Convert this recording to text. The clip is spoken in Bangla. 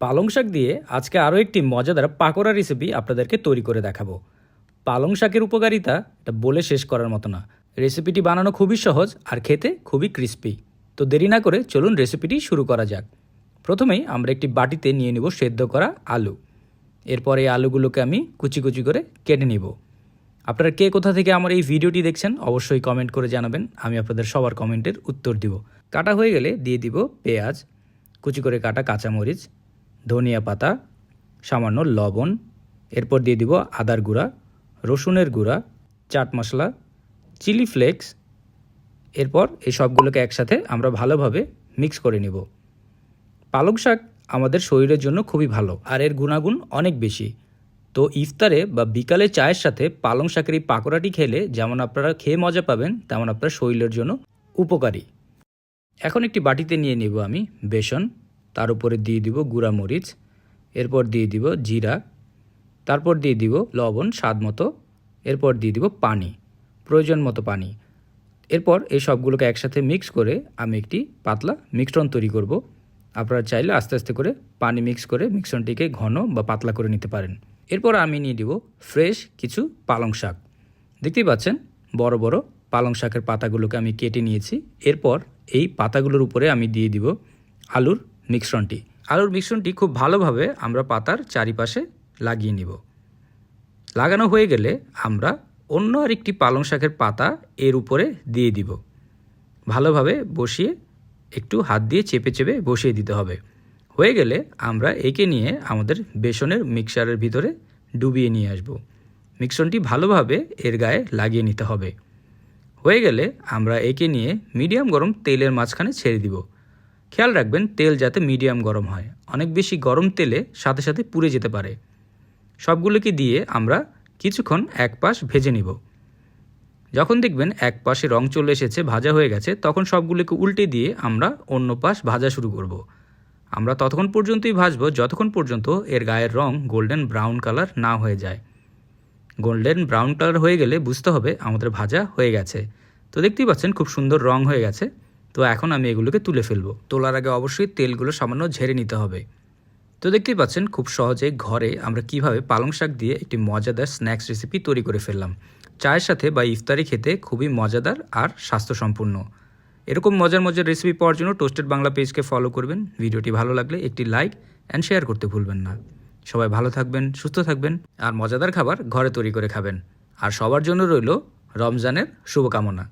পালং শাক দিয়ে আজকে আরও একটি মজাদার পাকোড়া রেসিপি আপনাদেরকে তৈরি করে দেখাবো। পালং শাকের উপকারিতা এটা বলে শেষ করার মতো না। রেসিপিটি বানানো খুবই সহজ আর খেতে খুবই ক্রিস্পি। তো দেরি না করে চলুন রেসিপিটি শুরু করা যাক। প্রথমেই আমরা একটি বাটিতে নিয়ে নেব সেদ্ধ করা আলু। এরপর এই আলুগুলোকে আমি কুচি কুচি করে কেটে নিব। আপনারা কে কোথা থেকে আমার এই ভিডিওটি দেখছেন অবশ্যই কমেন্ট করে জানাবেন, আমি আপনাদের সবার কমেন্টের উত্তর দিব। কাটা হয়ে গেলে দিয়ে দিব পেঁয়াজ, কুচি করে কাটা কাঁচামরিচ, ধনিয়া পাতা, সামান্য লবণ, এরপর দিয়ে দিব আদার গুঁড়া, রসুনের গুঁড়া, চাট মশলা, চিলি ফ্লেক্স। এরপর এই সবগুলোকে একসাথে আমরা ভালোভাবে মিক্স করে নিব। পালং শাক আমাদের শরীরের জন্য খুবই ভালো আর এর গুণাগুণ অনেক বেশি। তো ইফতারে বা বিকালে চায়ের সাথে পালং শাকের এই পাকোড়াটি খেলে যেমন আপনারা খেয়ে মজা পাবেন, তেমন আপনার শরীরের জন্য উপকারী। এখন একটি বাটিতে নিয়ে নেব আমি বেসন, তার উপরে দিয়ে দিব গুঁড়া মরিচ, এরপর দিয়ে দিব জিরা, তারপর দিয়ে দিব লবণ স্বাদ মতো, এরপর দিয়ে দিব পানি, প্রয়োজন মতো পানি। এরপর এই সবগুলোকে একসাথে মিক্স করে আমি একটি পাতলা মিশ্রণ তৈরি করব। আপনারা চাইলে আস্তে আস্তে করে পানি মিক্স করে মিশ্রণটিকে ঘন বা পাতলা করে নিতে পারেন। এরপর আমি নিয়ে দিব ফ্রেশ কিছু পালং শাক। দেখতেই পাচ্ছেন বড় বড় পালং শাকের পাতাগুলোকে আমি কেটে নিয়েছি। এরপর এই পাতাগুলোর উপরে আমি দিয়ে দিব আলুর মিশ্রণটি। আলুর মিশ্রণটি খুব ভালোভাবে আমরা পাতার চারিপাশে লাগিয়ে নিব। লাগানো হয়ে গেলে আমরা অন্য আরেকটি পালং শাকের পাতা এর উপরে দিয়ে দিব। ভালোভাবে বসিয়ে একটু হাত দিয়ে চেপে চেপে বসিয়ে দিতে হবে। হয়ে গেলে আমরা একে নিয়ে আমাদের বেসনের মিক্সচারের ভিতরে ডুবিয়ে নিয়ে আসব। মিশ্রণটি ভালোভাবে এর গায়ে লাগিয়ে নিতে হবে। হয়ে গেলে আমরা একে নিয়ে মিডিয়াম গরম তেলের মাঝখানে ছেড়ে দিব। খেয়াল রাখবেন তেল যাতে মিডিয়াম গরম হয়, অনেক বেশি গরম তেলে সাথে সাথে পুড়ে যেতে পারে। সবগুলোকে দিয়ে আমরা কিছুক্ষণ এক পাশ ভেজে নিব। যখন দেখবেন এক পাশে রং চলে এসেছে, ভাজা হয়ে গেছে, তখন সবগুলোকে উল্টে দিয়ে আমরা অন্য পাশ ভাজা শুরু করব। আমরা ততক্ষণ পর্যন্তই ভাজবো যতক্ষণ পর্যন্ত এর গায়ের রং গোল্ডেন ব্রাউন কালার না হয়ে যায়। গোল্ডেন ব্রাউন কালার হয়ে গেলে বুঝতে হবে আমাদের ভাজা হয়ে গেছে। তো দেখতেই পাচ্ছেন খুব সুন্দর রং হয়ে গেছে। তো এখন আমি এগুলোকে তুলে ফেলবো। তোলার আগে অবশ্যই তেলগুলো সামান্য ঝেড়ে নিতে হবে। তো দেখতেই পাচ্ছেন খুব সহজে ঘরে আমরা কিভাবে পালং শাক দিয়ে একটি মজাদার স্ন্যাক্স রেসিপি তৈরি করে ফেললাম। চায়ের সাথে বা ইফতারি খেতে খুবই মজাদার আর স্বাস্থ্যসম্পন্ন। এরকম মজার মজার রেসিপি পাওয়ার জন্য টোস্টেড বাংলা পেজকে ফলো করবেন। ভিডিওটি ভালো লাগলে একটি লাইক অ্যান্ড শেয়ার করতে ভুলবেন না। সবাই ভালো থাকবেন, সুস্থ থাকবেন আর মজাদার খাবার ঘরে তৈরি করে খাবেন। আর সবার জন্য রইল রমজানের শুভকামনা।